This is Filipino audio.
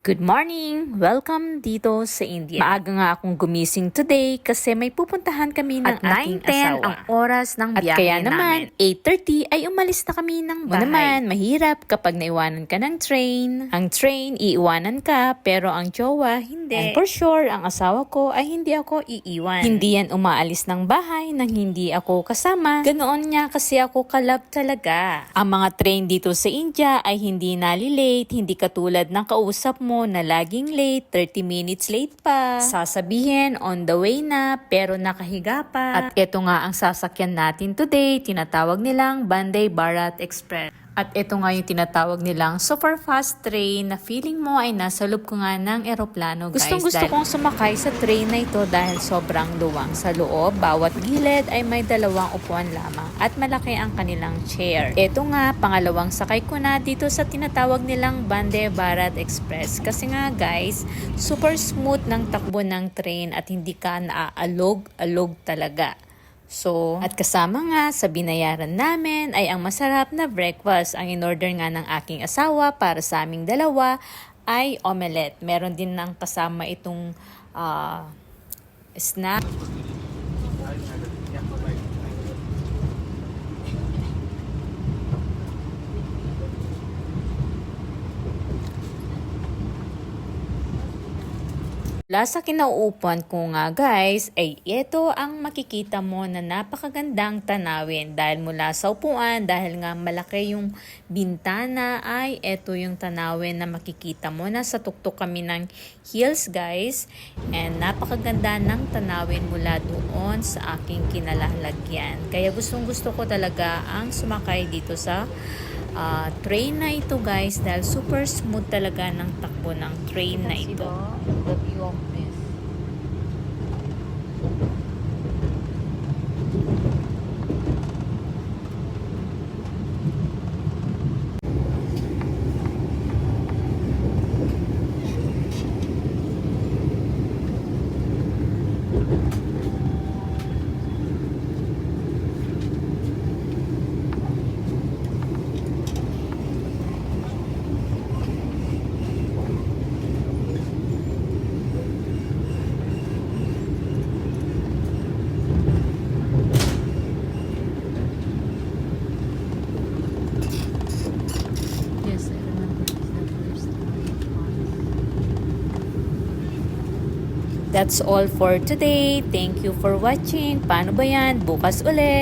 Good morning! Welcome dito sa India. Maaga nga akong gumising today kasi may pupuntahan kami ng aking 9:10 asawa. ang oras ng At biyahe kaya naman, namin. 8:30 ay umalis na kami ng bahay. Naman, mahirap kapag naiwanan ka ng train. Ang train, iiwanan ka, pero ang jowa, hindi. And for sure, ang asawa ko ay hindi ako iiwan. Hindi yan umaalis ng bahay nang hindi ako kasama. Ganoon niya kasi ako kalab talaga. Ang mga train dito sa India ay hindi nalilate, hindi katulad ng kausap mo na laging late, 30 minutes late pa. Sasabihin, on the way na, pero nakahiga pa. At ito nga ang sasakyan natin today, tinatawag nilang Vande Bharat Express. At ito nga yung tinatawag nilang super fast train na feeling mo ay nasa loob ko nga ng eroplano, guys. Gusto kong sumakay sa train na ito dahil sobrang luwang sa loob. Bawat gilid ay may 2 upuan lamang at malaki ang kanilang chair. Ito nga, pangalawang sakay ko na dito sa tinatawag nilang Vande Bharat Express. Kasi nga guys, super smooth ng takbo ng train at hindi ka naaalog-alog talaga. So, at kasama nga sa binayaran namin ay ang masarap na breakfast. Ang in-order nga ng aking asawa para sa aming dalawa ay omelette. Meron din ng kasama itong snack. Mula sa kinauupuan ko nga guys, ay ito ang makikita mo na napakagandang tanawin. Dahil mula sa upuan, dahil nga malaki yung bintana, ay ito yung tanawin na makikita mo. Nasa tuktok kami ng hills guys. And napakaganda ng tanawin mula doon sa aking kinalalagyan. Kaya gustong gusto ko talaga ang sumakay dito sa train na ito guys dahil super smooth talaga ng takbo ng train na ito. The view of this. Yes, I remember this the first time. That's all for today. Thank you for watching. Paano ba yan? Bukas ulit!